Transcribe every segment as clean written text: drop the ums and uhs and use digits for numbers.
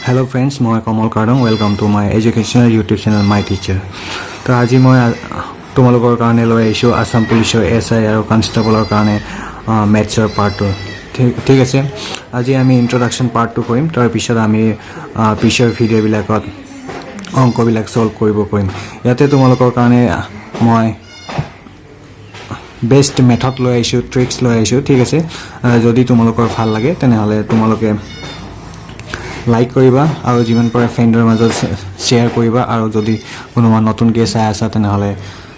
Hello friends, মই Kamal Kardong welcome to my educational YouTube channel my teacher. তো আজি মই তোমালোকৰ কাৰণে লৈ আহিছোঁ আসাম পুলিচৰ SI আৰু কনষ্টেবলৰ কাৰণে মেথছৰ পাৰ্ট 2। ঠিক আছে, আজি আমি ইন্ট্ৰডাকশ্যন পাৰ্ট 2 কৰিম। তাৰপিছত আমি পিছৰ ভিডিঅ'বিলাকত অংকবিলাক সলভ কৰিব পাৰিম। ইয়াতে তোমালোকৰ কাৰণে মই বেষ্ট মেথড লৈ আহিছোঁ, ট্ৰিক্স লৈ আহিছোঁ। ঠিক আছে, যদি তোমালোকৰ ভাল লাগে তেনেহ'লে তোমালোকে লাইক কৰিবা আৰু যিমান পাৰে ফ্ৰেণ্ডৰ মাজত শ্বেয়াৰ কৰিবা, আৰু যদি কোনোবা নতুনকৈ চাই আছা তেনেহ'লে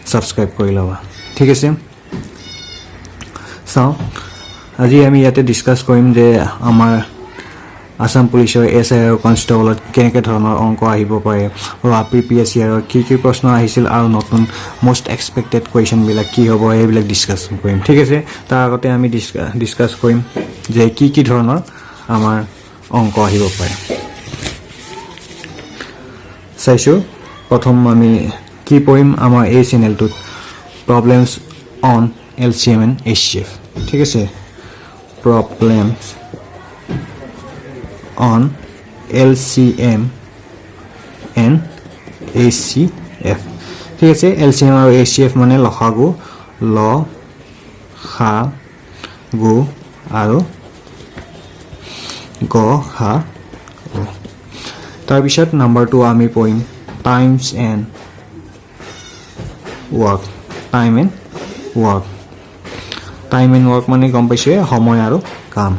ছাবস্ক্ৰাইব কৰি ল'বা। ঠিক আছে, চাওঁ আজি আমি ইয়াতে ডিছকাছ কৰিম যে আমাৰ আসাম পুলিচৰ SI আৰু কনষ্টেবলত কেনেকৈ ধৰণৰ অংক আহিব পাৰে, আৰু PPSC আৰু কি প্ৰশ্ন আহিছিল, আৰু নতুন মষ্ট এক্সপেক্টেড কুৱেশ্যনবিলাক কি হ'ব, এইবিলাক ডিছকাছ কৰিম। ঠিক আছে, তাৰ আগতে আমি ডিছকাছ কৰিম যে কি ধৰণৰ আমাৰ অংক আহিব পাৰে। চাইছোঁ, প্ৰথম আমি কি পঢ়িম আমাৰ এই চেনেলটোত, problems on LCM and HCF। ঠিক আছে, problems on LCM and HCF। ঠিক আছে, LCM আৰু HCF মানে লসাগু, লসাগু আৰু গসা। তাৰপিছত নাম্বাৰ 2 আমি পঢ়িম times and work. Time and work মানে গম পাইছোঁ সময় আৰু কাম।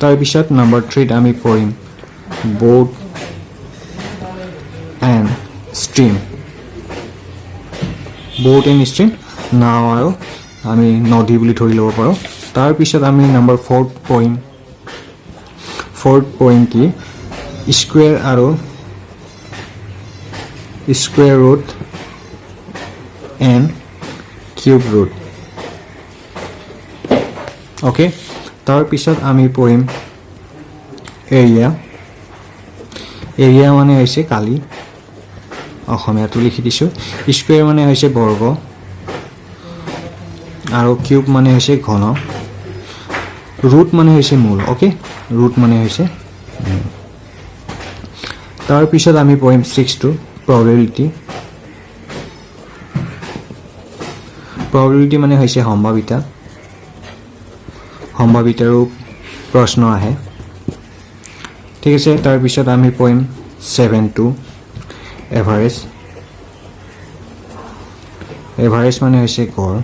তাৰপিছত নাম্বাৰ 3 আমি পঢ়িম বোট এণ্ড ষ্ট্ৰীম। নাও আৰু আমি নদী বুলি ধৰি ল'ব পাৰোঁ। তাৰপিছত আমি নাম্বাৰ 4 পঢ়িম কি স্কুৱেৰ আৰু square root and cube root. Okay, তাৰপিছত আমি পঢ়িম এৰিয়া মানে হৈছে কালি, অসমীয়াটো লিখি দিছোঁ। স্কুৱেৰ মানে হৈছে বৰ্গ, আৰু কিউব মানে হৈছে ঘন, ৰুট মানে হৈছে মূল। অ'কে, ৰুট মানে হৈছে। তাৰপিছত আমি পঢ়িম 6টো প্ৰবেবিলিটি মানে হৈছে সম্ভাৱিতাৰো প্ৰশ্ন আহে। ঠিক আছে, তাৰপিছত আমি পঢ়িম 7টো এভাৰেজ মানে হৈছে গড়।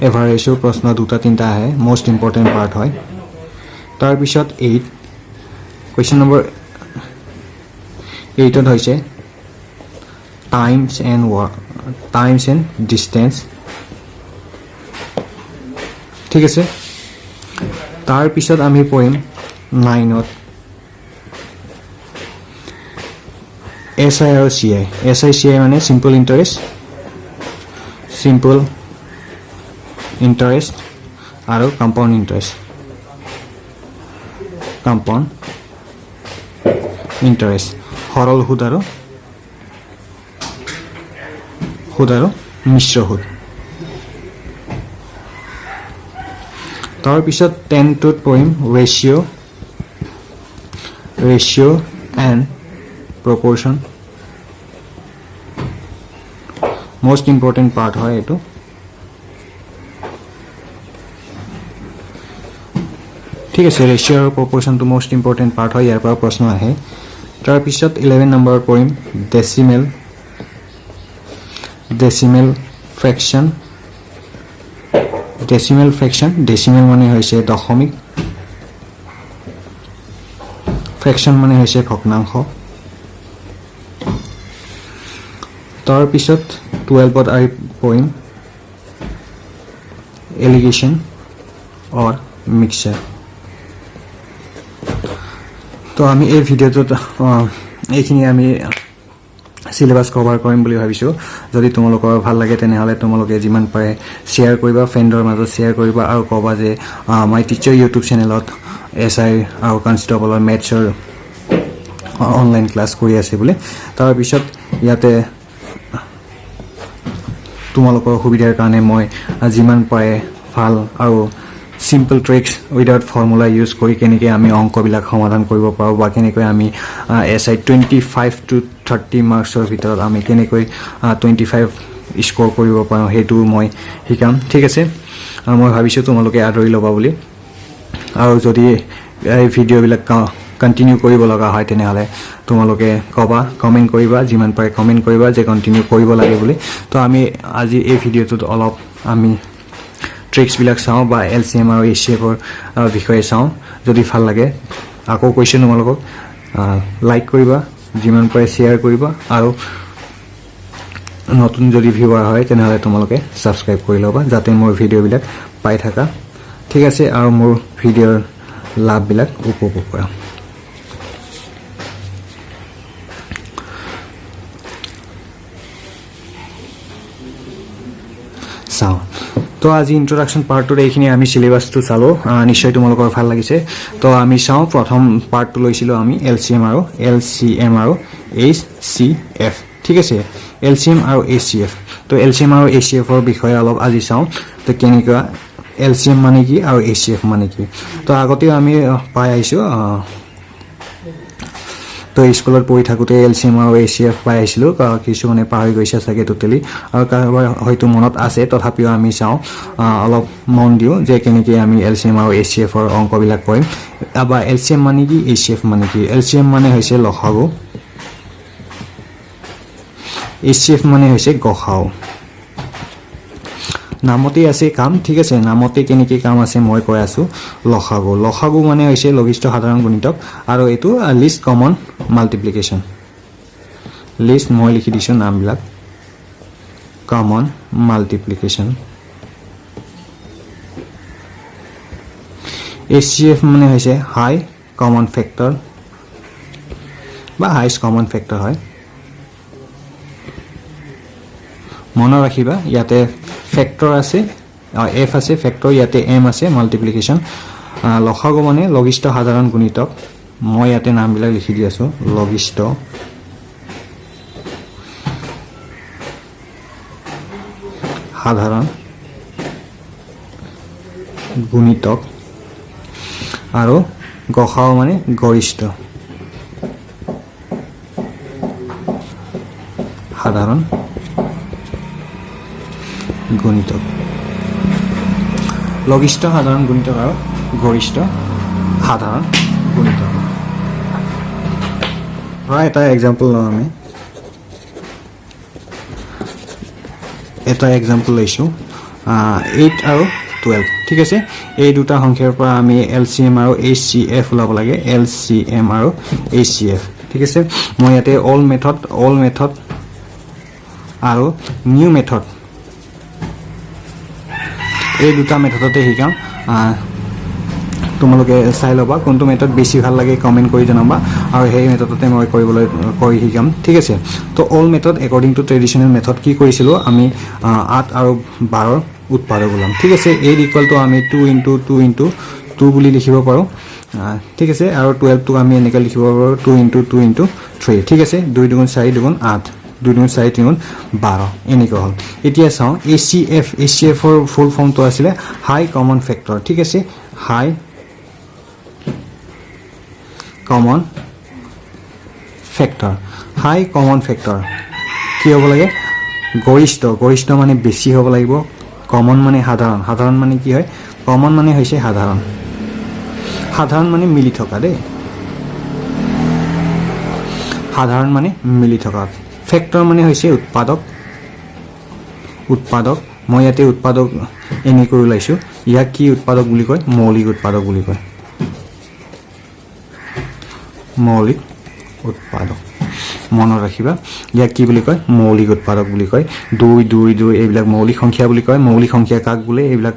এভাৰেজৰ প্ৰশ্ন 2-3টা আহে, মষ্ট ইম্পৰ্টেণ্ট পাৰ্ট হয়। তাৰপিছত 8 কুৱেশ্যন নম্বৰ 8ত হৈছে টাইমছ এণ্ড ডিষ্টেঞ্চ। ঠিক আছে, তাৰপিছত আমি পঢ়িম 9ত SI আৰু CI। SI মানে চিম্পল ইণ্টাৰেষ্ট আৰু কম্পাউণ্ড ইণ্টাৰেষ্ট, সৰল সুদ আৰু মিশ্ৰ সুদ। তাৰপিছত 10টোত পঢ়িম ratio' and proportion. Most important part হয় এইটো। ঠিক আছে, ৰেচিঅ' আৰু প্ৰপৰ্শ্যনটো মষ্ট ইম্পৰ্টেণ্ট পাৰ্ট হয়, ইয়াৰ পৰা প্ৰশ্ন আহে। তাৰপিছত 11 নম্বৰত পঢ়িম ডেচিমেল ফ্ৰেকশ্যন। ডেচিমেল মানে হৈছে দশমিক, ফ্ৰেকশ্যন মানে হৈছে ভগ্নাংশ। তাৰপিছত 12ত আমি পঢ়িম এলিগেশ্যন অৰ মিক্সাৰ। তো আমি এই ভিডিঅ'টোত এইখিনি আমি চিলেবাছ কভাৰ কৰিম বুলি ভাবিছোঁ। যদি তোমালোকৰ ভাল লাগে তেনেহ'লে তোমালোকে যিমান পাৰে শ্বেয়াৰ কৰিবা, ফ্ৰেণ্ডৰ মাজত শ্বেয়াৰ কৰিবা, আৰু ক'বা যে মাই টিচাৰ ইউটিউব চেনেলত SI আৰু কনষ্টেবলৰ মেথছৰ অনলাইন ক্লাছ কৰি আছে বুলি। তাৰপিছত ইয়াতে তোমালোকৰ সুবিধাৰ কাৰণে মই যিমান পাৰে ভাল আৰু simple tricks without formula use কৰি কেনেকৈ আমি অংকবিলাক সমাধান কৰিব পাৰোঁ বা কেনেকৈ আমি SI 25 to 30 মাৰ্কছৰ ভিতৰত আমি কেনেকৈ 25 স্ক'ৰ কৰিব পাৰোঁ সেইটো মই শিকাম ঠিক আছে মই ভাবিছোঁ তোমালোকে আদৰি ল'বা বুলি আৰু যদি এই ভিডিঅ'বিলাক কন্টিনিউ কৰিব লগা হয় তেনেহ'লে তোমালোকে কবা কমেন্ট কৰিবা যিমান পাৰে কমেন্ট কৰিবা যে কন্টিনিউ কৰিব লাগে বুলি তো আমি আজি এই ভিডিঅ'টোত অলপ আমি ট্ৰিক্স বিলাক চাওঁ বা LCM আৰু HCF ৰ বিষয়ে চাওঁ যদি ভাল লাগে আকৌ কৈছো তোমালোকক লাইক কৰিবা যিমান পাৰে শেয়াৰ কৰিবা আৰু নতুন যদি ভিউৱাৰ হয় তেনেহ'লে তোমালোকে সাবস্ক্ৰাইব কৰি ল'বা যাতে মোৰ ভিডিঅ'বিলাক পাই থাকা ঠিক আছে আৰু মোৰ ভিডিঅ'ৰ লাভবিলাক উপভোগ কৰা চাওঁ তো আজি ইন্ট্ৰোডাকশন পাৰ্টটোৰ এইখিনি আমি সিলেবাসটো চালো নিশ্চয় তোমালোকৰ ভাল লাগিছে তো আমি চাওঁ প্ৰথম পাৰ্টটো লৈছিলো আমি LCM আৰু HCF ঠিক আছে LCM আৰু HCF তো LCM আৰু HCF ৰ বিষয়ে অলপ আজি চাওঁ তো কেনেকুৱা LCM মানে কি আৰু HCF মানে কি তো আগতে আমি পাই আইছো তো স্কুলত পঢ়ি থাকোতে LCM আৰু HCF পাই আইছিলো কিছু মানে পাহৰি গৈছে চাগে টোটালি আৰু কাৰোবাৰ হয়তো মনত আছে তথাপিও আমি চাওঁ অলপ মন দিও যে কেনেকৈ আমি LCM আৰু HCF ৰ অংকবিলাক কৰিম বা LCM মানে কি HCF মানে কি LCM মানে হৈছে লসাগু HCF মানে হৈছে গসাউ নামতে আছে কাম ঠিক আছে নামতে কেনেকৈ কাম আছে মই কৈ আছো লসাগু মানে হৈছে লঘিষ্ঠ সাধাৰণ গুণিতক আৰু এটো লিষ্ট কমন মাল্টিপ্লিকেশন লিষ্ট মই লিখি দিছো নামবিলাক কমন মাল্টিপ্লিকেশন HCF মানে হৈছে হাই কমন ফেক্টৰ বা হাইষ্ট কমন ফেক্টৰ হয় মনত ৰাখিবা ইয়াতে ফেক্টৰ আছে f আছে ফেক্টৰ ইয়াতে m আছে মাল্টিপ্লিকেশন লসাগু মানে লঘিষ্ঠ সাধাৰণ গুণিতক মই ইয়াতে নামবিলাক লিখি দি আছো লঘিষ্ঠ সাধাৰণ গুণিতক আৰু গসাউ মানে গৰিষ্ঠ সাধাৰণ গুণিতক লঘিষ্ঠ সাধাৰণ গুণিতক আৰু গৰিষ্ঠ সাধাৰণ গুণিতক এটা এক্সাম্পল লওঁ আমি এটা এক্সাম্পল লৈছো 8 আৰু 12 ঠিক আছে এই দুটা সংখ্যাৰ পৰা আমি LCM আৰু HCF ওলাব লাগে LCM আৰু HCF ঠিক আছে মই ইয়াতে অল মেথড আৰু নিউ মেথড এই দুটা মেথডতে শিকাম তোমালোকে চাই ল'বা কোনটো মেথড বেছি ভাল লাগে কমেন্ট কৰি জনাবা আৰু সেই মেথডতে মই কৰি শিকাম ঠিক আছে তো all method according to traditional method কি কৰিছিলো আমি 8 আৰু 12 উৎপাদক ওলাম ঠিক আছে a ইকুয়াল টু আমি 2 * 2 * 2 বুলি লিখিব পাৰো ঠিক আছে আৰু 12 টো আমি এনেকৈ লিখিব পাৰো 2 * 2 * 3 ঠিক আছে 2 * 2 = 4 * 2 = 8 2 * 4 = 12 এনেকৈ হল এতিয়া চাও HCF ৰ ফুল ফৰ্ম তো আছিল হাই কমন ফেক্টৰ ঠিক আছে হাই কমন ফেক্টৰ কি হ'ব লাগে গৰিষ্ঠ মানে বেছি হ'ব লাগিব কমন মানে সাধাৰণ মানে কি হয় কমন মানে হৈছে সাধাৰণ মানে মিলি থকা দে সাধাৰণ মানে মিলি থকা ফেক্টৰ মানে হৈছে উৎপাদক মই ইয়াতে উৎপাদক এনে কৰি লাইছো ইয়াক কি উৎপাদক বুলি কয় মৌলিক উৎপাদক বুলি কয় মৌলিক উৎপাদক মনত ৰাখিবা ইয়াক কি বুলি কয় মৌলিক উৎপাদক বুলি কয় 2 2 2 এইবিলাক মৌলিক সংখ্যা বুলি কয় মৌলিক সংখ্যা কাক বোলে এইবিলাক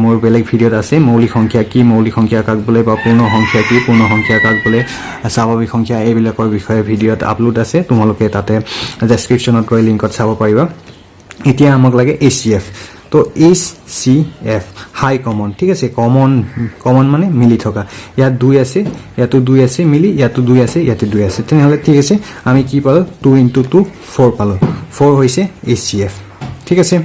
মোৰ বেলেগ ভিডিঅ'ত আছে মৌলিক সংখ্যা কি মৌলিক সংখ্যা কাক বোলে বা পূৰ্ণ সংখ্যা কি পূৰ্ণ সংখ্যা কাক বোলে স্বাভাৱিক সংখ্যা এইবিলাকৰ বিষয়ে ভিডিঅ'ত আপলোড আছে তোমালোকে তাতে ডেসক্ৰিপচনত গৈ লিংকত চাব পাৰিবা এতিয়া আমাক লাগে HCF তো HCF হাই কমন ঠিক আছে কমন মানে মিলি থকা ইয়াত 2 আছে ইয়াতো 2 আছে মিলি ইয়াতো 2 আছে ইয়াতে 2 আছে তেনেহলে ঠিক আছে আমি কি পালো 2 * 2 4 পালো 4 হৈছে HCF ঠিক আছে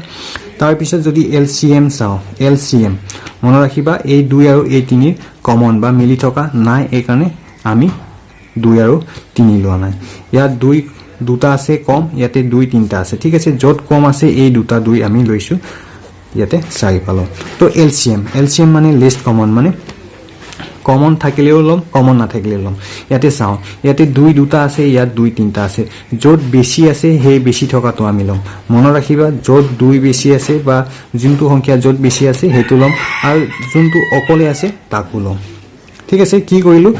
তাৰ পিছত যদি LCM চাও LCM মনত ৰাখিবা এই 2 আৰু এই 3 কমন বা মিলি থকা নাই এই কাৰণে আমি 2 আৰু 3 লোৱা নাই ইয়াত 2 দুটা আছে কম ইয়াতে 2 3টা আছে ঠিক আছে যত কম আছে এই দুটা 2 আমি লৈছো ইয়াতে 4 পালো তো LCM মানে লিষ্ট কমন মানে কমন থাকিলেও লম কমন না থাকিলেও লম ইয়াতে চাও ইয়াতে 2 দুটা আছে ইয়াত 2 3টা আছে যত বেছি আছে হে বেছি থকাটো আমি লম মনত ৰাখিবা যত 2 বেছি আছে বা যোনটো সংখ্যা যত বেছি আছে হেতু লম আৰু যোনটো অকলে আছে তাকো লম ঠিক আছে কি কৰিলো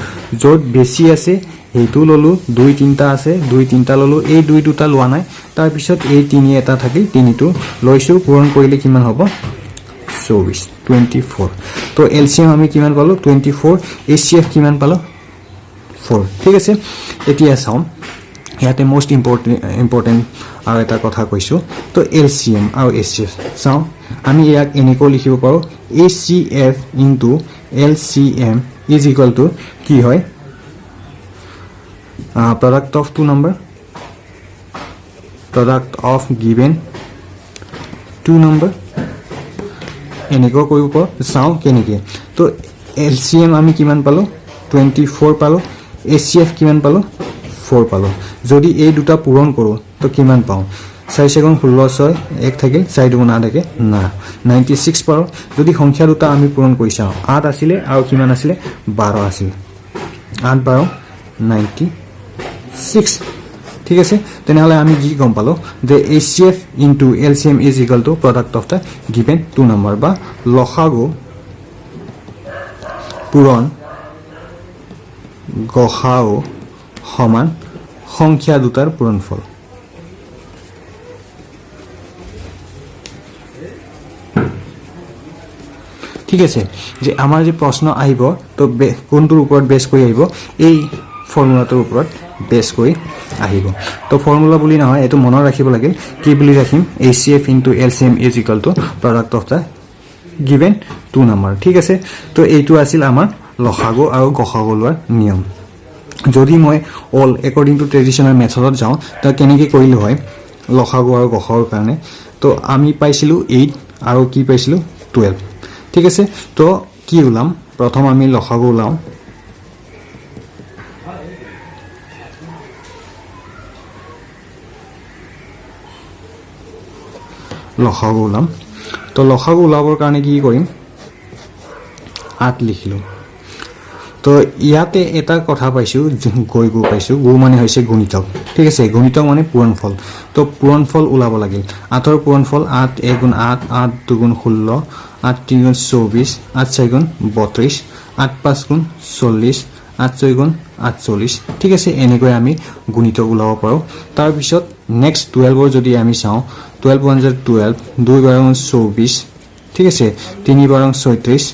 যত বেছি আছে হেতু ললো 2 3টা আছে 2 3টা ললো এই 2 দুটা লোৱা নাই তাৰ পিছত এই 3 এটা থাকিল 3টো লৈছো পূৰণ কৰিলে কিমান হ'ব 24 তো LCM আমি কিমান পালো 24 HCF কিমান পালো 4 ঠিক আছে এতিয়া চাও ইয়াতে মোস্ট ইম্পৰ্টেন্ট আৰু এটা কথা কৈছো তো LCM আৰু HCF চাও আমি ইয়াক এনেকৈ লিখিব পাৰো HCF LCM is equal to কি হয় product of two number product of given two number এনেকৈ কৰিব পাৰো চাও কেনেকৈ তো LCM আমি কিমান পালো 24 পালো HCF কিমান পালো 4 পালো যদি এই দুটা পূৰণ কৰো তো কিমান পাও 4 সেগুণ 16 6 1 থাকিল 4 দুগুণ 8 থাকে না 96 পাৰো যদি সংখ্যা দুটা আমি পূৰণ কৰি চাও 8 আছিল আৰু কিমান আছিল 12 আছিল 8 12 96 ঠিক আছে তেনেহলে আমি কি গম পালো যে HCF into LCM is equal to product of the given two number বা লসাগু পূৰণ গসাউ সমান সংখ্যা দুটাৰ পূৰণফল ঠিক আছে যে আমাৰ যে প্ৰশ্ন আহিব তো কোনটোৰ ওপৰত বেছ কৰি আহিব এই ফৰ্মুলাটোৰ ওপৰত বেছ কৰি আহিব তো ফৰ্মুলা বুলি নহয় এটো মনত ৰাখিব লাগিল কি বুলি ৰাখিম HCF into LCM is equal to product of the given two number ঠিক আছে তো এইটো আছিল আমাৰ লসাগু আৰু গসাগু লোৱাৰ নিয়ম যদি মই অল according to traditional methodত যাও তো কেনেকৈ কৰিলো হয় লসাগু আৰু গসাগুৰ কাৰণে তো আমি পাইছিলো 8 আৰু কি পাইছিলো 12 ঠিক আছে তো কি উলাম প্ৰথম আমি লসাগু উলাম লসাগু উলাম তো লসাগু উলাবৰ কাৰণে কি কৰিম 8 লিখিলো তো ইয়াতে এটা কথা পাইছো গু পাইছো গু মানে হৈছে গুণিতক ঠিক আছে গুণিতক মানে পূৰণফল তো পূৰণফল উলাব লাগিল 8ৰ পূৰণফল 8 1 গুণ 8 8 2 গুণ 16 8 3 গুণ 24 8 4 গুণ 32 8 5 গুণ 40 8 6 গুণ 48 ঠিক আছে এনেকৈ আমি গুণিতক উলাব পাৰো তাৰ পিছত নেক্সট 12 ৰ যদি আমি চাও 12 1 12 2 বাৰ 24 ঠিক আছে 3 বাৰ 36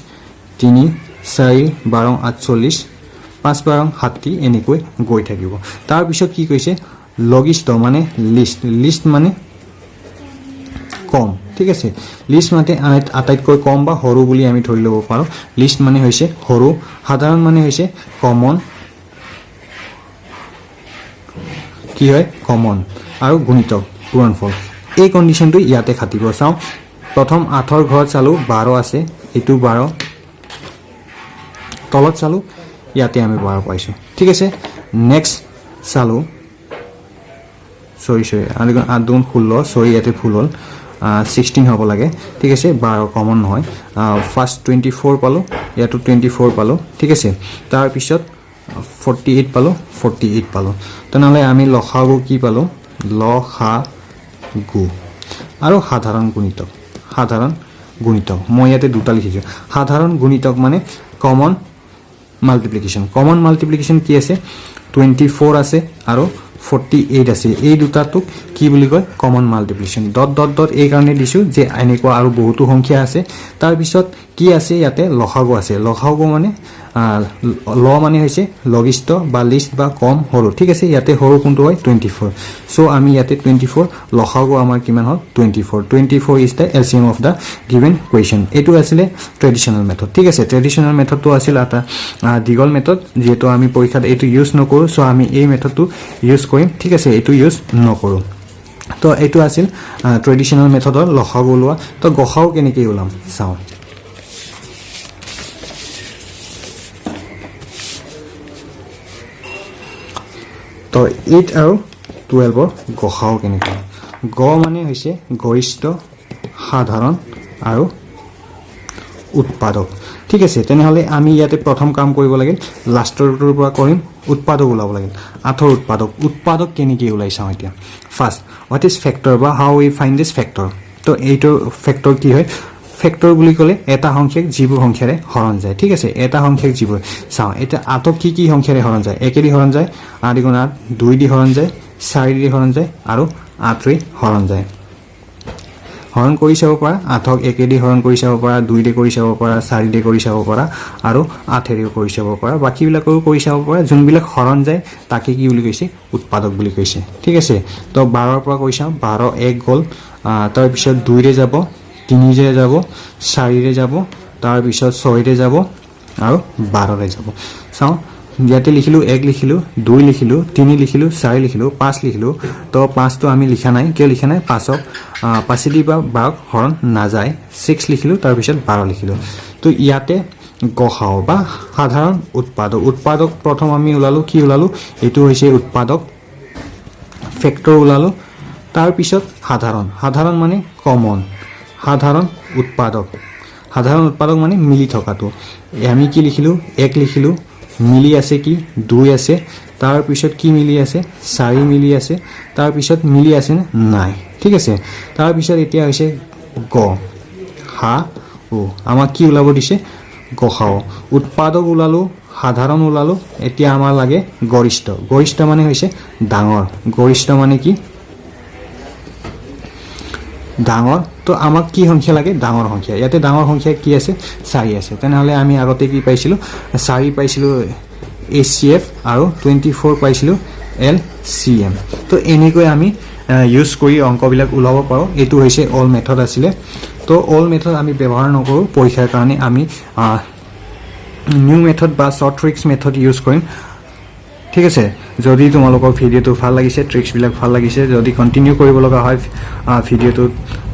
3 4 বাৰ 48 5 বাৰ 60 এনেকৈ গৈ থাকিব তাৰ পিছত কি কৈছে লঘিষ্ঠ মানে লিষ্ট মানে কম ঠিক আছে লিষ্ট মানে আটাইতকৈ কম বা সৰু বুলি আমি ধৰি ল'ব পাৰো লিষ্ট মানে হৈছে সৰু সাধাৰণ মানে হৈছে কমন কি হয় কমন আৰু গুণিতক পূৰণফল এই কন্ডিশনটো ইয়াতে খাটিব চাও প্ৰথম 8ৰ ঘৰত চালো 12 আছে এটো 12 তলত চালো ইয়াতে আমি 12 পাইছো ঠিক আছে নেক্সট চালো সৰি 8 গুণ 16 সৰি ইয়াতে ফুল হল 16 হ'ব লাগে ঠিক আছে 12 কমন নহয় ফাৰ্স্ট 24 পালো ইয়াতো 24 পালো ঠিক আছে তাৰ পিছত 48 পালো তেনেহলে আমি লসাগু কি পালো লসাগু আৰু সাধাৰণ গুণিতক মই ইয়াতে দুটা লিখিছো সাধাৰণ গুণিতক মানে কমন মাল্টিপ্লিকেশন কি আছে 24 আছে আৰু 48 আছে এই দুটাটোক কি বুলি কয় common multiplication dot dot dot এই কাৰণে দিছো যে এনেকুৱা আৰু বহুতো সংখ্যা আছে তাৰ পিছত কি আছে ইয়াতে লসাগু মানে ল মানে হৈছে লঘিষ্ঠ বা লিষ্ট বা কম সৰু ঠিক আছে ইয়াতে সৰু কোনটো হয় 24 সো আমি ইয়াতে 24 লসাগু আমাৰ কিমান হল 24 is the LCM of the given question এটো আছিল ট্ৰেডিশনাল মেথড ঠিক আছে ট্ৰেডিশনাল মেথডটো আছিল এটা দীঘল মেথড যেটো আমি পৰীক্ষাত এটো ইউজ নকৰো সো আমি এই মেথডটো ইউজ কৰিম ঠিক আছে এটো ইউজ নকৰো তো এইটো আছিল ট্ৰেডিশ্যনেল মেথডৰ লসাগু ওলোৱা তো গসাও কেনেকৈ ওলাম চাওঁ তো 8 আৰু 12ৰ গসাও কেনেকৈ গ মানে হৈছে গৰিষ্ঠ সাধাৰণ আৰু উৎপাদক ঠিক আছে তেনেহলে আমি ইয়াতে প্ৰথম কাম কৰিব লাগিল লাষ্টৰটোৰ পৰা কৰিম উৎপাদক ওলাব লাগিল 8ৰ উৎপাদক কেনেকৈ ওলাই চাওঁ এতিয়া ফাৰ্ষ্ট হোৱাট ইজ ফেক্টৰ বা হাউ উই ফাইণ্ড দিছ ফেক্টৰ তো এইটো ফেক্টৰ কি হয় ফেক্টৰ বুলি ক'লে এটা সংখ্যাক যিবোৰ সংখ্যাৰে হৰণ যায় ঠিক আছে এটা সংখ্যাক যিবোৰ চাওঁ এটা 8ক কি সংখ্যাৰে হৰণ যায় 1 দি হৰণ যায় 8 × 8 2 দি হৰণ যায় 4 দি হৰণ যায় আৰু 8 ৰে হৰণ যায় হৰণ কৰি চাব পাৰা 8ক 1 দি হৰণ কৰি চাব পাৰা 2 দি কৰি চাব পাৰা 4 দি কৰি চাব পাৰা আৰু 8 ৰেও কৰি চাব পাৰা বাকিবিলাকও কৰি চাব পাৰা যোনবিলাক হৰণ যায় তাকে কি বুলি কৈছে উৎপাদক বুলি কৈছে ঠিক আছে তো 12ৰ পৰা কৈ চাওঁ 12 1 গ'ল তাৰ পিছত 2 ৰে যাব 3 ৰে যাব 4 ৰে যাব তাৰ পিছত 6 ৰে যাব আৰু 12 ৰে যাব চাওঁ ইয়াতে লিখিলো 1 লিখিলো 2 লিখিলো 3 লিখিলো 4 লিখিলো 5 লিখিলো তো 5 তো আমি লিখা নাই কিয় লিখা নাই 5ক 5 দি বা 12ক হৰণ নাযায় 6 লিখিলো তাৰ পিছত 12 লিখিলো তো ইয়াতে গসাও বা সাধাৰণ উৎপাদক প্ৰথম আমি ওলালো কি ওলালো এটো হৈছে উৎপাদক ফেক্টৰ ওলালো তাৰ পিছত সাধাৰণ মানে কমন সাধাৰণ উৎপাদক মানে মিলি থকাটো আমি কি লিখিলো 1 লিখিলো মিলি আছে কি 2 আছে তাৰ পিছত কি মিলি আছে 4 মিলি আছে তাৰ পিছত মিলি আছে নাই ঠিক আছে তাৰ পিছত এতিয়া হৈছে গ হা ও আমাক কি ওলাব দিছে গসাও উৎপাদক ওলালো সাধাৰণ ওলালো এতিয়া আমাৰ লাগে গৰিষ্ঠ মানে হৈছে ডাঙৰ গৰিষ্ঠ মানে কি ডাঙৰ তো আমাক কি সংখ্যা লাগে ডাঙৰ সংখ্যা ইয়াতে ডাঙৰ সংখ্যা কি আছে 4 আছে তেনেহলে আমি আগতে কি পাইছিলো 4 পাইছিলো HCF আৰু 24 পাইছিলো LCM তো এনেকৈ আমি ইউজ কৰি অংকবিলাক ওলাব পাৰো এটো হৈছে অল মেথড আছিল তো অল মেথড আমি ব্যৱহাৰ নকৰো পৰীক্ষাৰ কাৰণে আমি নিউ মেথড বা শৰ্ট ট্ৰিক্স মেথড ইউজ কৰিম ঠিক আছে যদি তোমালোকৰ ভিডিওটো ভাল লাগিছে ট্ৰিক্স বিলাক ভাল লাগিছে যদি কন্টিনিউ কৰিব লগা হয় ভিডিওটো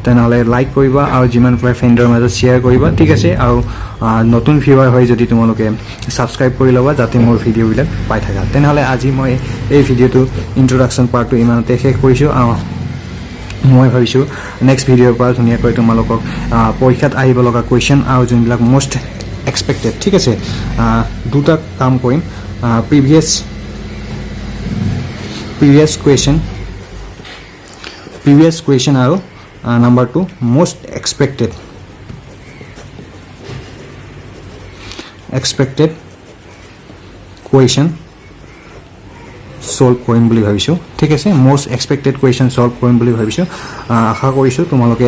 তেনেহলে লাইক কৰিবা আৰু যিমান পাৰে ফ্ৰেণ্ডৰ মাজত শ্বেয়াৰ কৰিবা ঠিক আছে আৰু নতুন ভিউৱাৰ হয় যদি তোমালোকে সাবস্ক্ৰাইব কৰি লবা যাতে মোৰ ভিডিও বিলাক পাই থাকা তেনেহলে আজি মই এই ভিডিওটো ইন্ট্ৰোডাকচন পাৰ্টটো ইমানতে শেষ কৰিছো মই ভাবিছো নেক্সট ভিডিওৰ পৰা ধুনীয়াকৈ তোমালোকক পৰীক্ষাত আহিব লগা কোৱেশ্চন আৰু যোনবিলাক মোষ্ট এক্সপেক্টেড ঠিক আছে দুটা কাম কৰিম previous question আৰু number 2 most expected question solve কৰিম বুলি ভাবিছো ঠিক আছে most expected question solve কৰিম বুলি ভাবিছো আশা কৰিছো তোমালোকে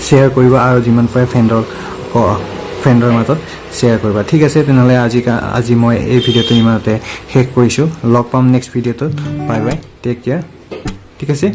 শেয়াৰ কৰিবা আৰু যিমান পাৰে ফ্ৰেণ্ডৰ মাজত শেয়াৰ কৰিবা ঠিক আছে তেনেহলে আজি মই এই ভিডিওটো ইমানতে শেষ কৰিছো লগ পাম নেক্সট ভিডিওটো বাই বাই টেক কেয়াৰ ঠিক আছে